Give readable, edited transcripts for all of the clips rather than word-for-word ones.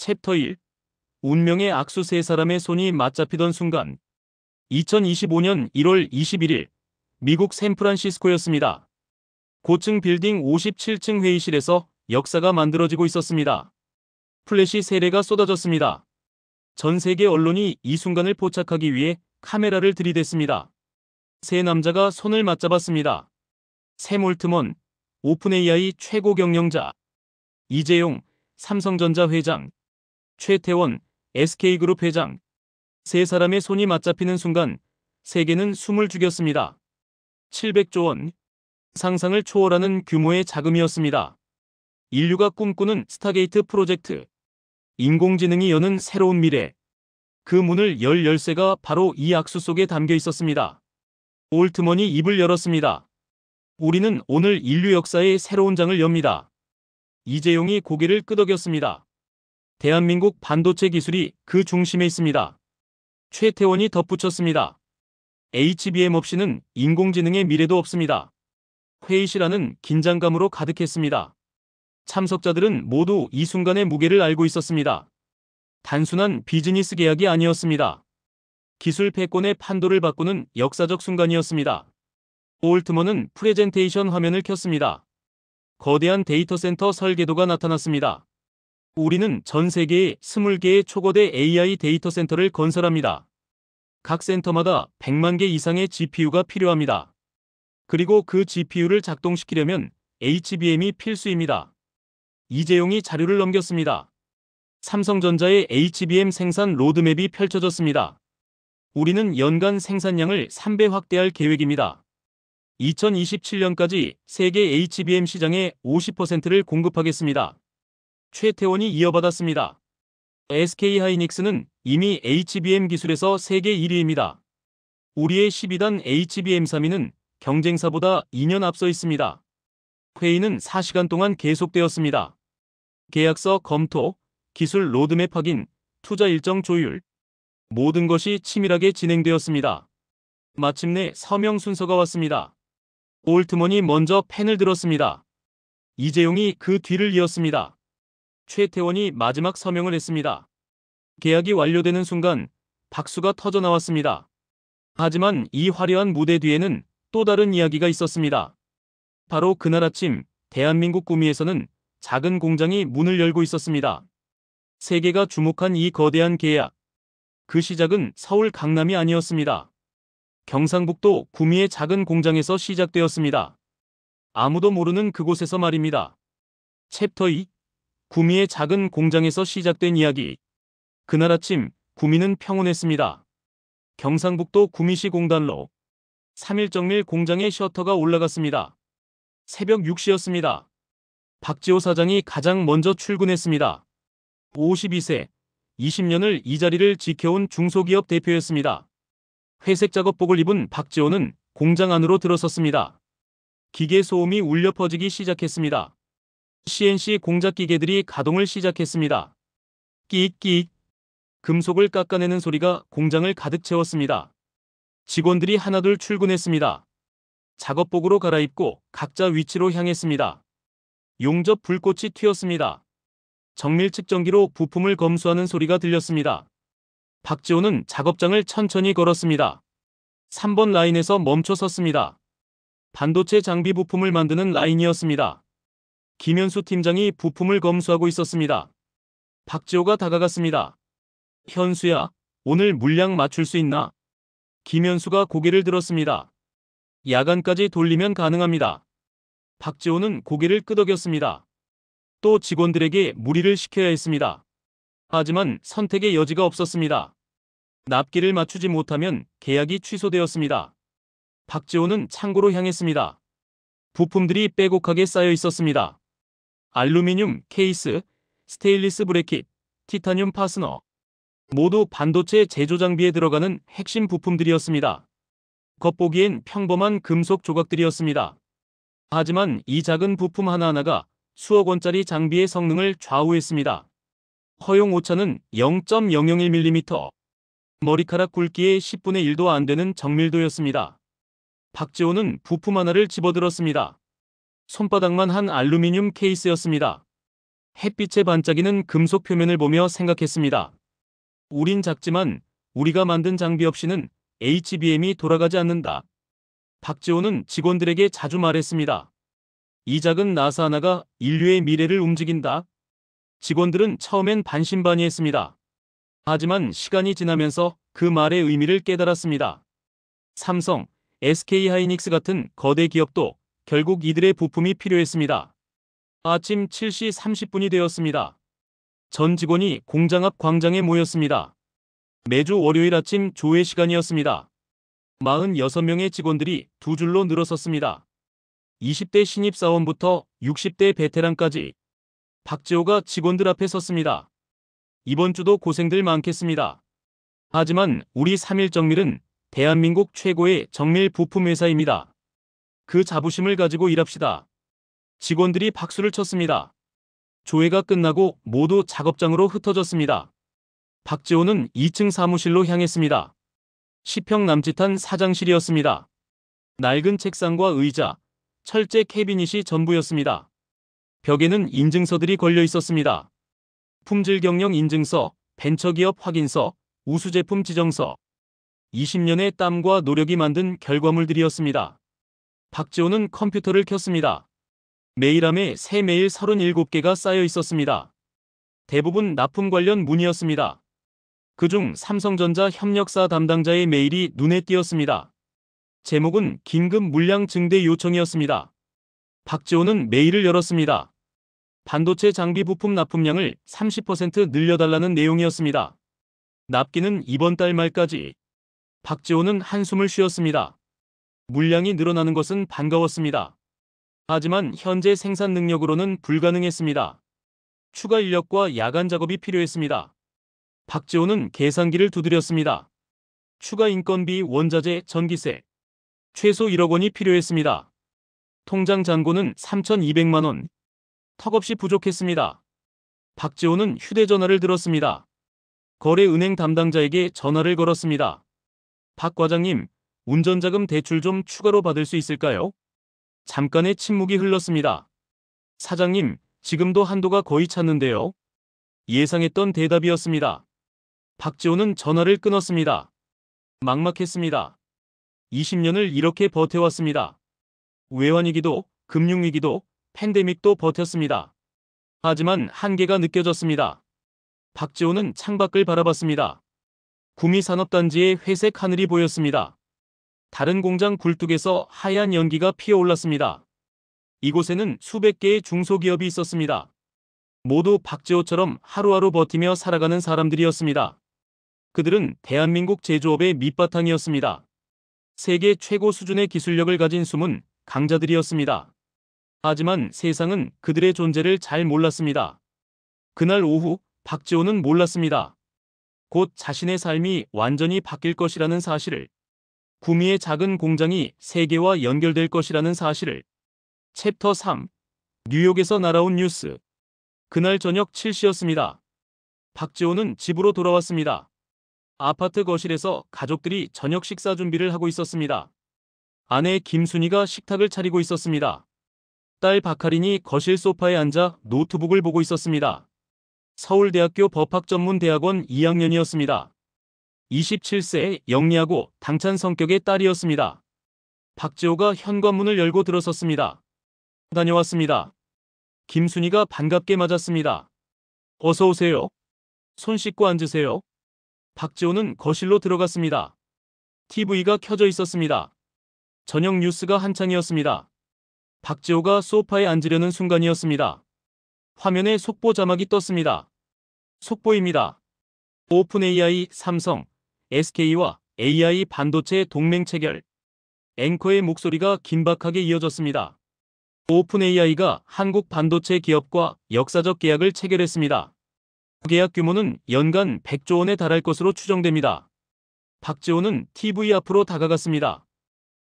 챕터 1. 운명의 악수 세 사람의 손이 맞잡히던 순간. 2025년 1월 21일 미국 샌프란시스코였습니다. 고층 빌딩 57층 회의실에서 역사가 만들어지고 있었습니다. 플래시 세례가 쏟아졌습니다. 전 세계 언론이 이 순간을 포착하기 위해 카메라를 들이댔습니다. 세 남자가 손을 맞잡았습니다. 샘 올트먼, 오픈AI 최고 경영자, 이재용, 삼성전자 회장, 최태원, SK그룹 회장. 세 사람의 손이 맞잡히는 순간 세계는 숨을 죽였습니다. 700조 원. 상상을 초월하는 규모의 자금이었습니다. 인류가 꿈꾸는 스타게이트 프로젝트. 인공지능이 여는 새로운 미래. 그 문을 열 열쇠가 바로 이 악수 속에 담겨 있었습니다. 올트먼이 입을 열었습니다. 우리는 오늘 인류 역사의 새로운 장을 엽니다. 이재용이 고개를 끄덕였습니다. 대한민국 반도체 기술이 그 중심에 있습니다. 최태원이 덧붙였습니다. HBM 없이는 인공지능의 미래도 없습니다. 회의실 안은 긴장감으로 가득했습니다. 참석자들은 모두 이 순간의 무게를 알고 있었습니다. 단순한 비즈니스 계약이 아니었습니다. 기술 패권의 판도를 바꾸는 역사적 순간이었습니다. 올트먼은 프레젠테이션 화면을 켰습니다. 거대한 데이터 센터 설계도가 나타났습니다. 우리는 전 세계에 20개의 초거대 AI 데이터 센터를 건설합니다. 각 센터마다 100만 개 이상의 GPU가 필요합니다. 그리고 그 GPU를 작동시키려면 HBM이 필수입니다. 이재용이 자료를 넘겼습니다. 삼성전자의 HBM 생산 로드맵이 펼쳐졌습니다. 우리는 연간 생산량을 3배 확대할 계획입니다. 2027년까지 세계 HBM 시장의 50%를 공급하겠습니다. 최태원이 이어받았습니다. SK하이닉스는 이미 HBM 기술에서 세계 1위입니다. 우리의 12단 HBM3위는 경쟁사보다 2년 앞서 있습니다. 회의는 4시간 동안 계속되었습니다. 계약서 검토, 기술 로드맵 확인, 투자 일정 조율. 모든 것이 치밀하게 진행되었습니다. 마침내 서명 순서가 왔습니다. 올트먼이 먼저 펜을 들었습니다. 이재용이 그 뒤를 이었습니다. 최태원이 마지막 서명을 했습니다. 계약이 완료되는 순간 박수가 터져나왔습니다. 하지만 이 화려한 무대 뒤에는 또 다른 이야기가 있었습니다. 바로 그날 아침 대한민국 구미에서는 작은 공장이 문을 열고 있었습니다. 세계가 주목한 이 거대한 계약. 그 시작은 서울 강남이 아니었습니다. 경상북도 구미의 작은 공장에서 시작되었습니다. 아무도 모르는 그곳에서 말입니다. 챕터 2. 구미의 작은 공장에서 시작된 이야기. 그날 아침 구미는 평온했습니다. 경상북도 구미시 공단로 3일 정밀 공장의 셔터가 올라갔습니다. 새벽 6시였습니다. 박지호 사장이 가장 먼저 출근했습니다. 52세, 20년을 이 자리를 지켜온 중소기업 대표였습니다. 회색 작업복을 입은 박지호는 공장 안으로 들어섰습니다. 기계 소음이 울려 퍼지기 시작했습니다. CNC 공작 기계들이 가동을 시작했습니다. 끼익끼익. 금속을 깎아내는 소리가 공장을 가득 채웠습니다. 직원들이 하나둘 출근했습니다. 작업복으로 갈아입고 각자 위치로 향했습니다. 용접 불꽃이 튀었습니다. 정밀 측정기로 부품을 검수하는 소리가 들렸습니다. 박지호는 작업장을 천천히 걸었습니다. 3번 라인에서 멈춰 섰습니다. 반도체 장비 부품을 만드는 라인이었습니다. 김현수 팀장이 부품을 검수하고 있었습니다. 박지호가 다가갔습니다. 현수야, 오늘 물량 맞출 수 있나? 김현수가 고개를 들었습니다. 야간까지 돌리면 가능합니다. 박지호는 고개를 끄덕였습니다. 또 직원들에게 무리를 시켜야 했습니다. 하지만 선택의 여지가 없었습니다. 납기를 맞추지 못하면 계약이 취소되었습니다. 박지호는 창고로 향했습니다. 부품들이 빼곡하게 쌓여 있었습니다. 알루미늄 케이스, 스테인리스 브래킷, 티타늄 파스너. 모두 반도체 제조 장비에 들어가는 핵심 부품들이었습니다. 겉보기엔 평범한 금속 조각들이었습니다. 하지만 이 작은 부품 하나하나가 수억 원짜리 장비의 성능을 좌우했습니다. 허용 오차는 0.001mm. 머리카락 굵기의 10분의 1도 안 되는 정밀도였습니다. 박지호는 부품 하나를 집어들었습니다. 손바닥만 한 알루미늄 케이스였습니다. 햇빛에 반짝이는 금속 표면을 보며 생각했습니다. 우린 작지만 우리가 만든 장비 없이는 HBM이 돌아가지 않는다. 박지호는 직원들에게 자주 말했습니다. 이 작은 나사 하나가 인류의 미래를 움직인다. 직원들은 처음엔 반신반의했습니다. 하지만 시간이 지나면서 그 말의 의미를 깨달았습니다. 삼성, SK하이닉스 같은 거대 기업도 결국 이들의 부품이 필요했습니다. 아침 7시 30분이 되었습니다. 전 직원이 공장 앞 광장에 모였습니다. 매주 월요일 아침 조회 시간이었습니다. 46명의 직원들이 두 줄로 늘어섰습니다. 20대 신입사원부터 60대 베테랑까지 박지호가 직원들 앞에 섰습니다. 이번 주도 고생들 많겠습니다. 하지만 우리 삼일정밀은 대한민국 최고의 정밀 부품 회사입니다. 그 자부심을 가지고 일합시다. 직원들이 박수를 쳤습니다. 조회가 끝나고 모두 작업장으로 흩어졌습니다. 박지호는 2층 사무실로 향했습니다. 10평 남짓한 사장실이었습니다. 낡은 책상과 의자, 철제 캐비닛이 전부였습니다. 벽에는 인증서들이 걸려 있었습니다. 품질 경영 인증서, 벤처기업 확인서, 우수제품 지정서. 20년의 땀과 노력이 만든 결과물들이었습니다. 박지호는 컴퓨터를 켰습니다. 메일함에 새 메일 37개가 쌓여 있었습니다. 대부분 납품 관련 문의였습니다. 그중 삼성전자 협력사 담당자의 메일이 눈에 띄었습니다. 제목은 긴급 물량 증대 요청이었습니다. 박지호는 메일을 열었습니다. 반도체 장비 부품 납품량을 30% 늘려달라는 내용이었습니다. 납기는 이번 달 말까지. 박지호는 한숨을 쉬었습니다. 물량이 늘어나는 것은 반가웠습니다. 하지만 현재 생산 능력으로는 불가능했습니다. 추가 인력과 야간 작업이 필요했습니다. 박지호는 계산기를 두드렸습니다. 추가 인건비, 원자재, 전기세. 최소 1억 원이 필요했습니다. 통장 잔고는 3,200만 원. 턱없이 부족했습니다. 박지호는 휴대전화를 들었습니다. 거래은행 담당자에게 전화를 걸었습니다. 박 과장님, 운전자금 대출 좀 추가로 받을 수 있을까요? 잠깐의 침묵이 흘렀습니다. 사장님, 지금도 한도가 거의 찼는데요. 예상했던 대답이었습니다. 박지호는 전화를 끊었습니다. 막막했습니다. 20년을 이렇게 버텨왔습니다. 외환위기도, 금융위기도, 팬데믹도 버텼습니다. 하지만 한계가 느껴졌습니다. 박지호는 창밖을 바라봤습니다. 구미산업단지의 회색 하늘이 보였습니다. 다른 공장 굴뚝에서 하얀 연기가 피어올랐습니다. 이곳에는 수백 개의 중소기업이 있었습니다. 모두 박지호처럼 하루하루 버티며 살아가는 사람들이었습니다. 그들은 대한민국 제조업의 밑바탕이었습니다. 세계 최고 수준의 기술력을 가진 숨은 강자들이었습니다. 하지만 세상은 그들의 존재를 잘 몰랐습니다. 그날 오후 박지호는 몰랐습니다. 곧 자신의 삶이 완전히 바뀔 것이라는 사실을. 구미의 작은 공장이 세계와 연결될 것이라는 사실을. 챕터 3. 뉴욕에서 날아온 뉴스. 그날 저녁 7시였습니다. 박지호는 집으로 돌아왔습니다. 아파트 거실에서 가족들이 저녁 식사 준비를 하고 있었습니다. 아내 김순희가 식탁을 차리고 있었습니다. 딸 박하린이 거실 소파에 앉아 노트북을 보고 있었습니다. 서울대학교 법학전문대학원 2학년이었습니다. 27세 영리하고 당찬 성격의 딸이었습니다. 박지호가 현관문을 열고 들어섰습니다. 다녀왔습니다. 김순희가 반갑게 맞았습니다. 어서 오세요. 손 씻고 앉으세요. 박지호는 거실로 들어갔습니다. TV가 켜져 있었습니다. 저녁 뉴스가 한창이었습니다. 박지호가 소파에 앉으려는 순간이었습니다. 화면에 속보 자막이 떴습니다. 속보입니다. 오픈AI, 삼성, SK와 AI 반도체 동맹 체결. 앵커의 목소리가 긴박하게 이어졌습니다. 오픈AI가 한국 반도체 기업과 역사적 계약을 체결했습니다. 계약 규모는 연간 100조 원에 달할 것으로 추정됩니다. 박지호는 TV 앞으로 다가갔습니다.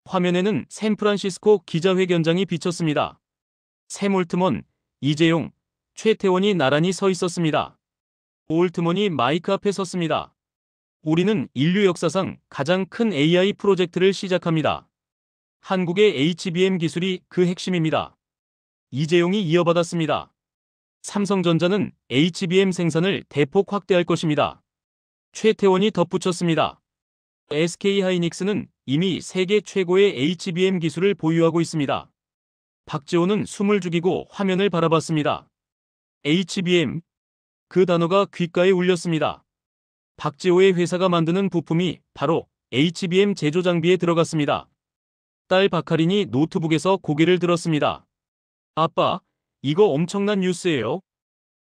화면에는 샌프란시스코 기자회견장이 비쳤습니다. 샘 올트먼, 이재용, 최태원이 나란히 서 있었습니다. 올트먼이 마이크 앞에 섰습니다. 우리는 인류 역사상 가장 큰 AI 프로젝트를 시작합니다. 한국의 HBM 기술이 그 핵심입니다. 이재용이 이어받았습니다. 삼성전자는 HBM 생산을 대폭 확대할 것입니다. 최태원이 덧붙였습니다. SK하이닉스는 이미 세계 최고의 HBM 기술을 보유하고 있습니다. 박지호는 숨을 죽이고 화면을 바라봤습니다. HBM. 그 단어가 귓가에 울렸습니다. 박지호의 회사가 만드는 부품이 바로 HBM 제조 장비에 들어갔습니다. 딸 박하린이 노트북에서 고개를 들었습니다. 아빠, 이거 엄청난 뉴스예요.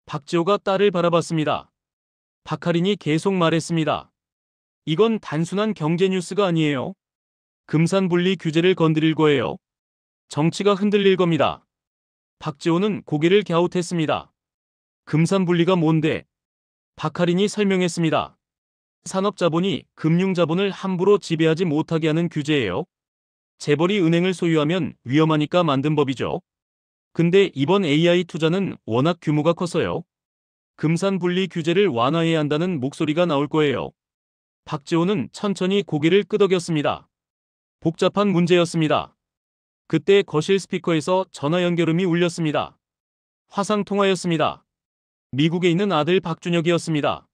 박지호가 딸을 바라봤습니다. 박하린이 계속 말했습니다. 이건 단순한 경제 뉴스가 아니에요. 금산분리 규제를 건드릴 거예요. 정치가 흔들릴 겁니다. 박지호는 고개를 갸웃했습니다. 금산분리가 뭔데? 박하린이 설명했습니다. 산업자본이 금융자본을 함부로 지배하지 못하게 하는 규제예요. 재벌이 은행을 소유하면 위험하니까 만든 법이죠. 근데 이번 AI 투자는 워낙 규모가 커서요. 금산분리 규제를 완화해야 한다는 목소리가 나올 거예요. 박지호는 천천히 고개를 끄덕였습니다. 복잡한 문제였습니다. 그때 거실 스피커에서 전화 연결음이 울렸습니다. 화상통화였습니다. 미국에 있는 아들 박준혁이었습니다.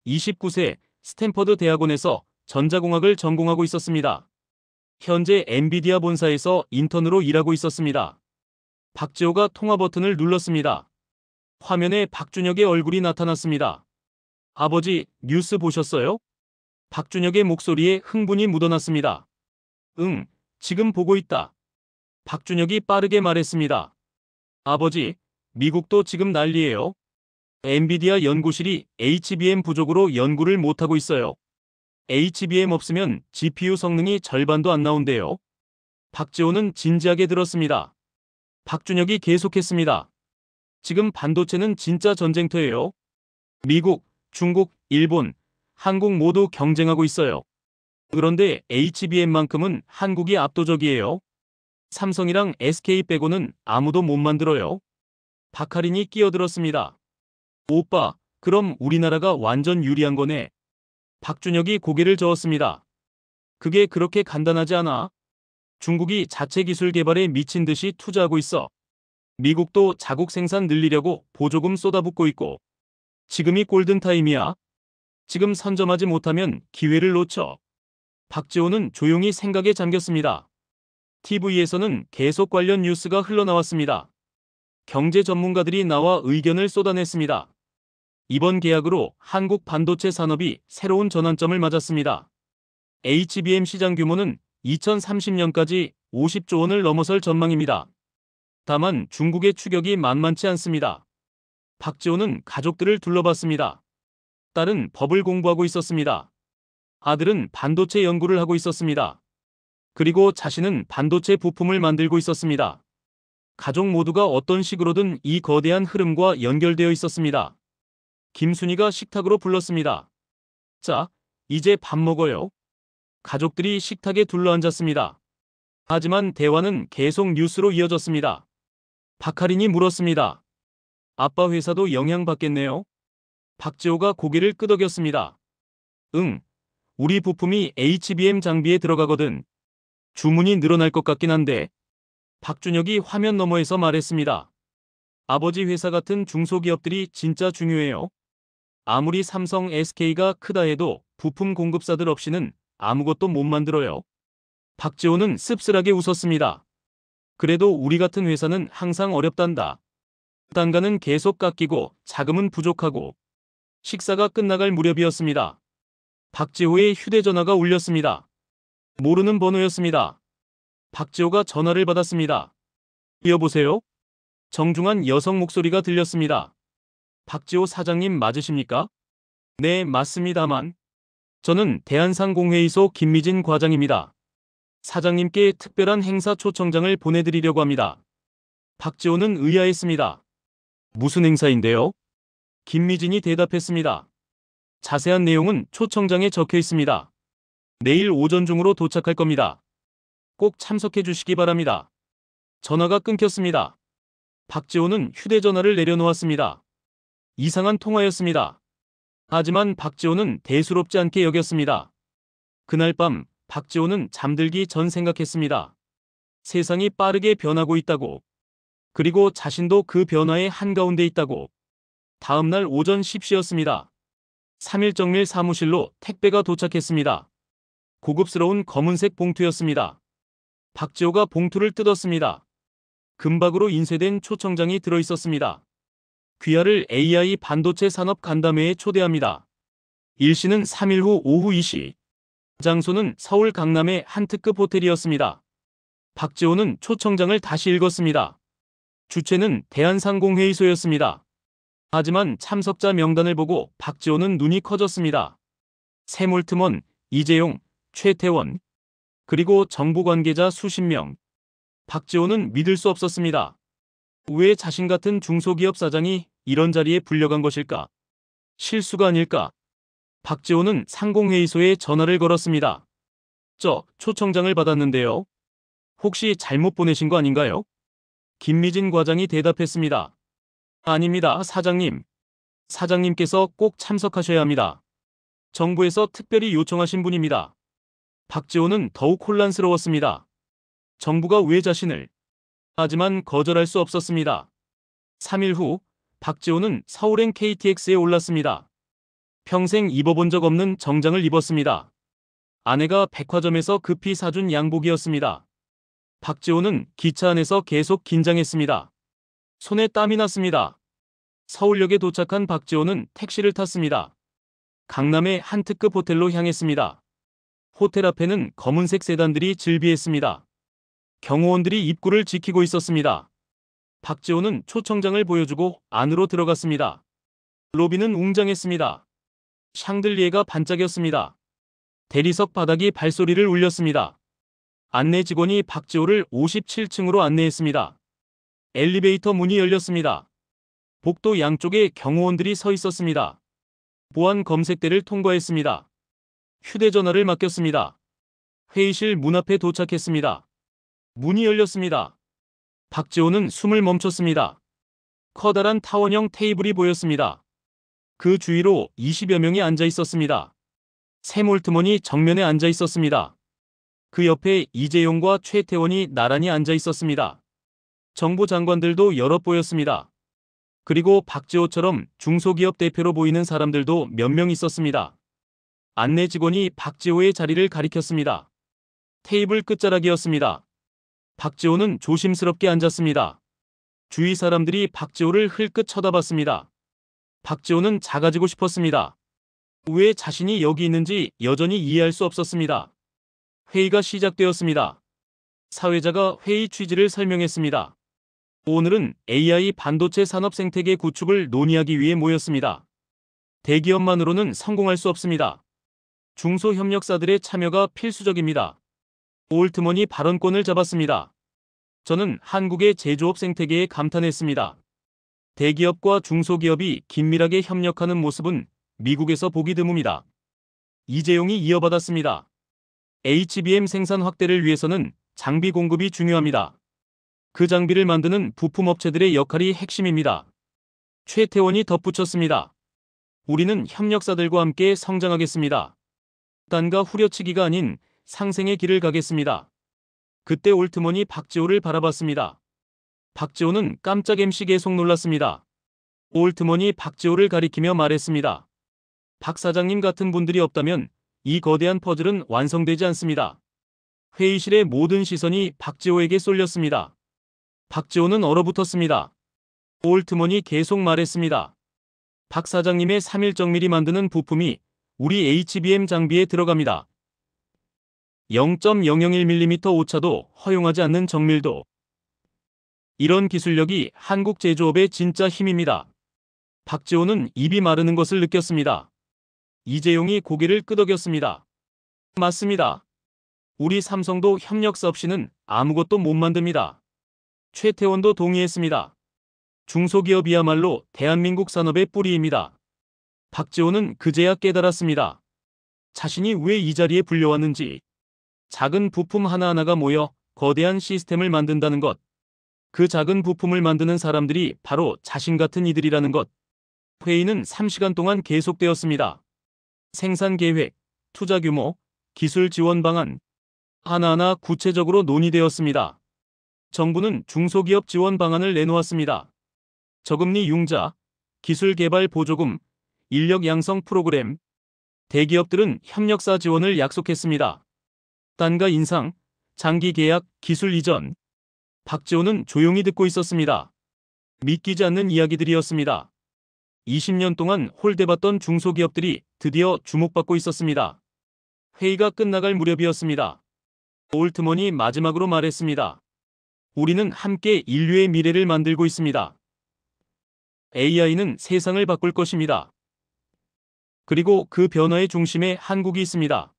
29세 스탠퍼드 대학원에서 전자공학을 전공하고 있었습니다. 현재 엔비디아 본사에서 인턴으로 일하고 있었습니다. 박지호가 통화 버튼을 눌렀습니다. 화면에 박준혁의 얼굴이 나타났습니다. 아버지, 뉴스 보셨어요? 박준혁의 목소리에 흥분이 묻어났습니다. 응, 지금 보고 있다. 박준혁이 빠르게 말했습니다. 아버지, 미국도 지금 난리예요. 엔비디아 연구실이 HBM 부족으로 연구를 못하고 있어요. HBM 없으면 GPU 성능이 절반도 안 나온대요. 박지호는 진지하게 들었습니다. 박준혁이 계속했습니다. 지금 반도체는 진짜 전쟁터예요. 미국, 중국, 일본, 한국 모두 경쟁하고 있어요. 그런데 HBM만큼은 한국이 압도적이에요. 삼성이랑 SK 빼고는 아무도 못 만들어요. 박하린이 끼어들었습니다. 오빠, 그럼 우리나라가 완전 유리한 거네. 박준혁이 고개를 저었습니다. 그게 그렇게 간단하지 않아. 중국이 자체 기술 개발에 미친 듯이 투자하고 있어. 미국도 자국 생산 늘리려고 보조금 쏟아붓고 있고. 지금이 골든타임이야. 지금 선점하지 못하면 기회를 놓쳐. 박지호는 조용히 생각에 잠겼습니다. TV에서는 계속 관련 뉴스가 흘러나왔습니다. 경제 전문가들이 나와 의견을 쏟아냈습니다. 이번 계약으로 한국 반도체 산업이 새로운 전환점을 맞았습니다. HBM 시장 규모는 2030년까지 50조 원을 넘어설 전망입니다. 다만 중국의 추격이 만만치 않습니다. 박지호는 가족들을 둘러봤습니다. 딸은 법을 공부하고 있었습니다. 아들은 반도체 연구를 하고 있었습니다. 그리고 자신은 반도체 부품을 만들고 있었습니다. 가족 모두가 어떤 식으로든 이 거대한 흐름과 연결되어 있었습니다. 김순희가 식탁으로 불렀습니다. 자, 이제 밥 먹어요. 가족들이 식탁에 둘러앉았습니다. 하지만 대화는 계속 뉴스로 이어졌습니다. 박하린이 물었습니다. 아빠 회사도 영향받겠네요. 박지호가 고개를 끄덕였습니다. 응, 우리 부품이 HBM 장비에 들어가거든. 주문이 늘어날 것 같긴 한데. 박준혁이 화면 너머에서 말했습니다. 아버지 회사 같은 중소기업들이 진짜 중요해요. 아무리 삼성, SK가 크다 해도 부품 공급사들 없이는 아무것도 못 만들어요. 박지호는 씁쓸하게 웃었습니다. 그래도 우리 같은 회사는 항상 어렵단다. 단가는 계속 깎이고 자금은 부족하고. 식사가 끝나갈 무렵이었습니다. 박지호의 휴대전화가 울렸습니다. 모르는 번호였습니다. 박지호가 전화를 받았습니다. 여보세요? 정중한 여성 목소리가 들렸습니다. 박지호 사장님 맞으십니까? 네, 맞습니다만. 저는 대한상공회의소 김미진 과장입니다. 사장님께 특별한 행사 초청장을 보내드리려고 합니다. 박지호는 의아했습니다. 무슨 행사인데요? 김미진이 대답했습니다. 자세한 내용은 초청장에 적혀 있습니다. 내일 오전 중으로 도착할 겁니다. 꼭 참석해 주시기 바랍니다. 전화가 끊겼습니다. 박지호는 휴대전화를 내려놓았습니다. 이상한 통화였습니다. 하지만 박지호는 대수롭지 않게 여겼습니다. 그날 밤 박지호는 잠들기 전 생각했습니다. 세상이 빠르게 변하고 있다고. 그리고 자신도 그 변화의 한가운데 있다고. 다음날 오전 10시였습니다. 3일 정밀 사무실로 택배가 도착했습니다. 고급스러운 검은색 봉투였습니다. 박지호가 봉투를 뜯었습니다. 금박으로 인쇄된 초청장이 들어있었습니다. 귀하를 AI 반도체 산업 간담회에 초대합니다. 일시는 3일 후 오후 2시. 장소는 서울 강남의 한 특급 호텔이었습니다. 박지호는 초청장을 다시 읽었습니다. 주최는 대한상공회의소였습니다. 하지만 참석자 명단을 보고 박지호는 눈이 커졌습니다. 세몰트먼, 이재용, 최태원, 그리고 정부 관계자 수십 명. 박지호는 믿을 수 없었습니다. 왜 자신 같은 중소기업 사장이 이런 자리에 불려간 것일까? 실수가 아닐까? 박지호는 상공회의소에 전화를 걸었습니다. 저 초청장을 받았는데요. 혹시 잘못 보내신 거 아닌가요? 김미진 과장이 대답했습니다. 아닙니다, 사장님. 사장님께서 꼭 참석하셔야 합니다. 정부에서 특별히 요청하신 분입니다. 박지호는 더욱 혼란스러웠습니다. 정부가 왜 자신을? 하지만 거절할 수 없었습니다. 3일 후 박지호는 서울행 KTX에 올랐습니다. 평생 입어본 적 없는 정장을 입었습니다. 아내가 백화점에서 급히 사준 양복이었습니다. 박지호는 기차 안에서 계속 긴장했습니다. 손에 땀이 났습니다. 서울역에 도착한 박지호는 택시를 탔습니다. 강남의 한 특급 호텔로 향했습니다. 호텔 앞에는 검은색 세단들이 즐비했습니다. 경호원들이 입구를 지키고 있었습니다. 박지호는 초청장을 보여주고 안으로 들어갔습니다. 로비는 웅장했습니다. 샹들리에가 반짝였습니다. 대리석 바닥이 발소리를 울렸습니다. 안내 직원이 박지호를 57층으로 안내했습니다. 엘리베이터 문이 열렸습니다. 복도 양쪽에 경호원들이 서 있었습니다. 보안 검색대를 통과했습니다. 휴대전화를 맡겼습니다. 회의실 문 앞에 도착했습니다. 문이 열렸습니다. 박지호는 숨을 멈췄습니다. 커다란 타원형 테이블이 보였습니다. 그 주위로 20여 명이 앉아 있었습니다. 세몰트먼이 정면에 앉아 있었습니다. 그 옆에 이재용과 최태원이 나란히 앉아 있었습니다. 정부 장관들도 여럿 보였습니다. 그리고 박지호처럼 중소기업 대표로 보이는 사람들도 몇 명 있었습니다. 안내 직원이 박지호의 자리를 가리켰습니다. 테이블 끝자락이었습니다. 박지호는 조심스럽게 앉았습니다. 주위 사람들이 박지호를 흘끗 쳐다봤습니다. 박지호는 작아지고 싶었습니다. 왜 자신이 여기 있는지 여전히 이해할 수 없었습니다. 회의가 시작되었습니다. 사회자가 회의 취지를 설명했습니다. 오늘은 AI 반도체 산업 생태계 구축을 논의하기 위해 모였습니다. 대기업만으로는 성공할 수 없습니다. 중소협력사들의 참여가 필수적입니다. 올트먼이 발언권을 잡았습니다. 저는 한국의 제조업 생태계에 감탄했습니다. 대기업과 중소기업이 긴밀하게 협력하는 모습은 미국에서 보기 드뭅니다. 이재용이 이어받았습니다. HBM 생산 확대를 위해서는 장비 공급이 중요합니다. 그 장비를 만드는 부품업체들의 역할이 핵심입니다. 최태원이 덧붙였습니다. 우리는 협력사들과 함께 성장하겠습니다. 딴가 후려치기가 아닌 상생의 길을 가겠습니다. 그때 올트먼이 박지호를 바라봤습니다. 박지호는 깜짝 MC 계속 놀랐습니다. 올트먼이 박지호를 가리키며 말했습니다. 박 사장님 같은 분들이 없다면 이 거대한 퍼즐은 완성되지 않습니다. 회의실의 모든 시선이 박지호에게 쏠렸습니다. 박지호는 얼어붙었습니다. 올트먼이 계속 말했습니다. 박 사장님의 3일 정밀이 만드는 부품이 우리 HBM 장비에 들어갑니다. 0.001mm 오차도 허용하지 않는 정밀도. 이런 기술력이 한국 제조업의 진짜 힘입니다. 박지호는 입이 마르는 것을 느꼈습니다. 이재용이 고개를 끄덕였습니다. 맞습니다. 우리 삼성도 협력사 없이는 아무것도 못 만듭니다. 최태원도 동의했습니다. 중소기업이야말로 대한민국 산업의 뿌리입니다. 박지호는 그제야 깨달았습니다. 자신이 왜 이 자리에 불려왔는지. 작은 부품 하나하나가 모여 거대한 시스템을 만든다는 것. 그 작은 부품을 만드는 사람들이 바로 자신 같은 이들이라는 것. 회의는 3시간 동안 계속되었습니다. 생산 계획, 투자 규모, 기술 지원 방안 하나하나 구체적으로 논의되었습니다. 정부는 중소기업 지원 방안을 내놓았습니다. 저금리 융자, 기술 개발 보조금, 인력 양성 프로그램. 대기업들은 협력사 지원을 약속했습니다. 단가 인상, 장기 계약, 기술 이전. 박지원은 조용히 듣고 있었습니다. 믿기지 않는 이야기들이었습니다. 20년 동안 홀대받던 중소기업들이 드디어 주목받고 있었습니다. 회의가 끝나갈 무렵이었습니다. 올트먼이 마지막으로 말했습니다. 우리는 함께 인류의 미래를 만들고 있습니다. AI는 세상을 바꿀 것입니다. 그리고 그 변화의 중심에 한국이 있습니다.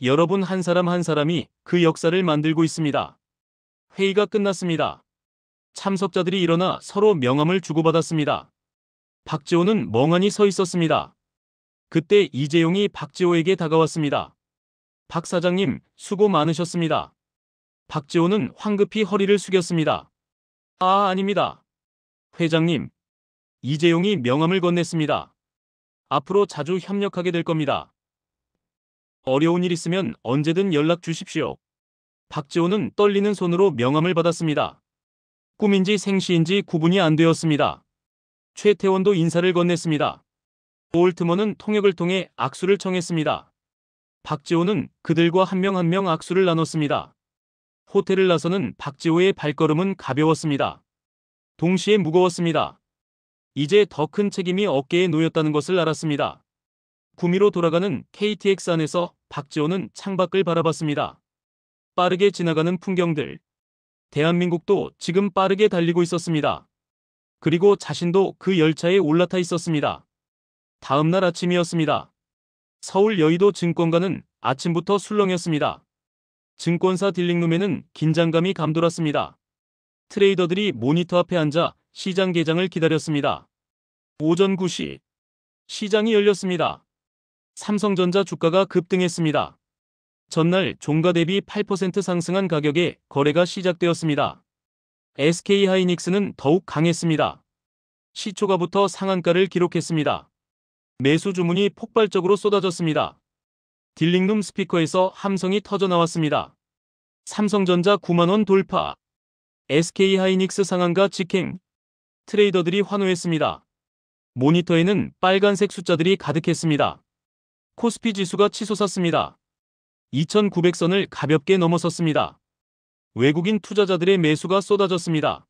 여러분 한 사람 한 사람이 그 역사를 만들고 있습니다. 회의가 끝났습니다. 참석자들이 일어나 서로 명함을 주고받았습니다. 박지호는 멍하니 서 있었습니다. 그때 이재용이 박지호에게 다가왔습니다. 박 사장님, 수고 많으셨습니다. 박지호는 황급히 허리를 숙였습니다. 아닙니다. 회장님. 이재용이 명함을 건넸습니다. 앞으로 자주 협력하게 될 겁니다. 어려운 일 있으면 언제든 연락 주십시오. 박지호는 떨리는 손으로 명함을 받았습니다. 꿈인지 생시인지 구분이 안 되었습니다. 최태원도 인사를 건넸습니다. 올트먼은 통역을 통해 악수를 청했습니다. 박지호는 그들과 한 명 한 명 악수를 나눴습니다. 호텔을 나서는 박지호의 발걸음은 가벼웠습니다. 동시에 무거웠습니다. 이제 더 큰 책임이 어깨에 놓였다는 것을 알았습니다. 구미로 돌아가는 KTX 안에서 박지호는 창밖을 바라봤습니다. 빠르게 지나가는 풍경들. 대한민국도 지금 빠르게 달리고 있었습니다. 그리고 자신도 그 열차에 올라타 있었습니다. 다음 날 아침이었습니다. 서울 여의도 증권가는 아침부터 술렁였습니다. 증권사 딜링룸에는 긴장감이 감돌았습니다. 트레이더들이 모니터 앞에 앉아 시장 개장을 기다렸습니다. 오전 9시 시장이 열렸습니다. 삼성전자 주가가 급등했습니다. 전날 종가 대비 8% 상승한 가격에 거래가 시작되었습니다. SK하이닉스는 더욱 강했습니다. 시초가부터 상한가를 기록했습니다. 매수 주문이 폭발적으로 쏟아졌습니다. 딜링룸 스피커에서 함성이 터져나왔습니다. 삼성전자 9만원 돌파. SK하이닉스 상한가 직행. 트레이더들이 환호했습니다. 모니터에는 빨간색 숫자들이 가득했습니다. 코스피 지수가 치솟았습니다. 2900선을 가볍게 넘어섰습니다. 외국인 투자자들의 매수가 쏟아졌습니다.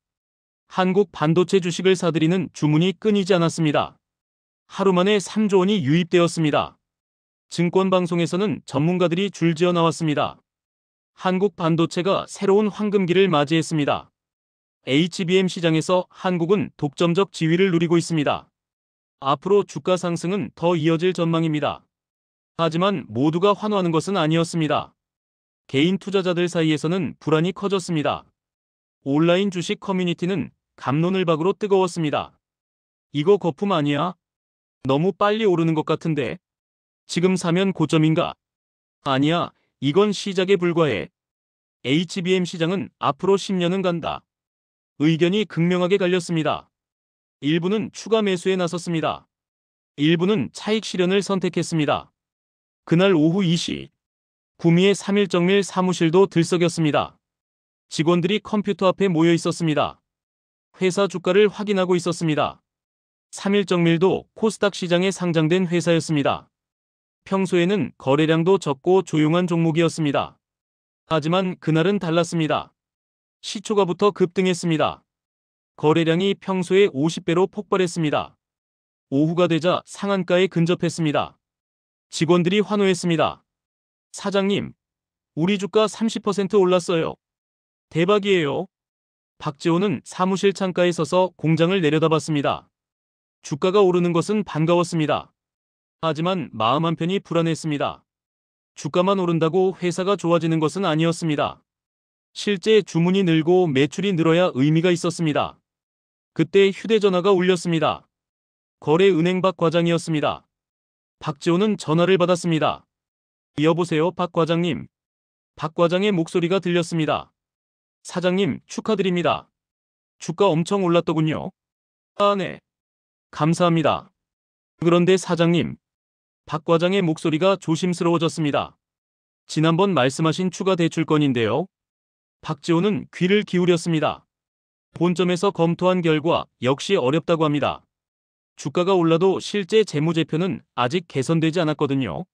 한국 반도체 주식을 사들이는 주문이 끊이지 않았습니다. 하루 만에 3조 원이 유입되었습니다. 증권방송에서는 전문가들이 줄지어 나왔습니다. 한국 반도체가 새로운 황금기를 맞이했습니다. HBM 시장에서 한국은 독점적 지위를 누리고 있습니다. 앞으로 주가 상승은 더 이어질 전망입니다. 하지만 모두가 환호하는 것은 아니었습니다. 개인 투자자들 사이에서는 불안이 커졌습니다. 온라인 주식 커뮤니티는 갑론을박으로 뜨거웠습니다. 이거 거품 아니야? 너무 빨리 오르는 것 같은데? 지금 사면 고점인가? 아니야, 이건 시작에 불과해. HBM 시장은 앞으로 10년은 간다. 의견이 극명하게 갈렸습니다. 일부는 추가 매수에 나섰습니다. 일부는 차익 실현을 선택했습니다. 그날 오후 2시, 구미의 3.1정밀 사무실도 들썩였습니다. 직원들이 컴퓨터 앞에 모여 있었습니다. 회사 주가를 확인하고 있었습니다. 3.1정밀도 코스닥 시장에 상장된 회사였습니다. 평소에는 거래량도 적고 조용한 종목이었습니다. 하지만 그날은 달랐습니다. 시초가부터 급등했습니다. 거래량이 평소의 50배로 폭발했습니다. 오후가 되자 상한가에 근접했습니다. 직원들이 환호했습니다. 사장님, 우리 주가 30% 올랐어요. 대박이에요. 박지호는 사무실 창가에 서서 공장을 내려다봤습니다. 주가가 오르는 것은 반가웠습니다. 하지만 마음 한편이 불안했습니다. 주가만 오른다고 회사가 좋아지는 것은 아니었습니다. 실제 주문이 늘고 매출이 늘어야 의미가 있었습니다. 그때 휴대전화가 울렸습니다. 거래은행 박 과장이었습니다. 박지호는 전화를 받았습니다. 여보세요, 박 과장님. 박 과장의 목소리가 들렸습니다. 사장님, 축하드립니다. 주가 엄청 올랐더군요. 네. 감사합니다. 그런데 사장님. 박 과장의 목소리가 조심스러워졌습니다. 지난번 말씀하신 추가 대출건인데요. 박지호는 귀를 기울였습니다. 본점에서 검토한 결과 역시 어렵다고 합니다. 주가가 올라도 실제 재무제표는 아직 개선되지 않았거든요.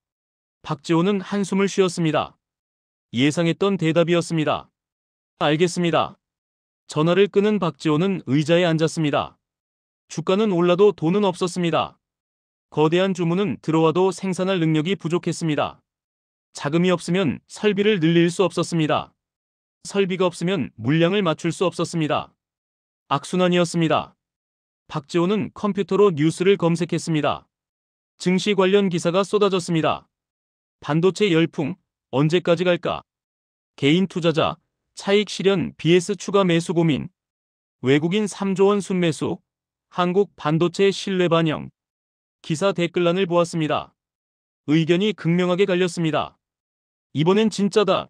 박지호는 한숨을 쉬었습니다. 예상했던 대답이었습니다. 알겠습니다. 전화를 끊은 박지호는 의자에 앉았습니다. 주가는 올라도 돈은 없었습니다. 거대한 주문은 들어와도 생산할 능력이 부족했습니다. 자금이 없으면 설비를 늘릴 수 없었습니다. 설비가 없으면 물량을 맞출 수 없었습니다. 악순환이었습니다. 박지호는 컴퓨터로 뉴스를 검색했습니다. 증시 관련 기사가 쏟아졌습니다. 반도체 열풍, 언제까지 갈까? 개인 투자자, 차익 실현 BS 추가 매수 고민. 외국인 3조 원 순매수, 한국 반도체 신뢰 반영. 기사 댓글란을 보았습니다. 의견이 극명하게 갈렸습니다. 이번엔 진짜다.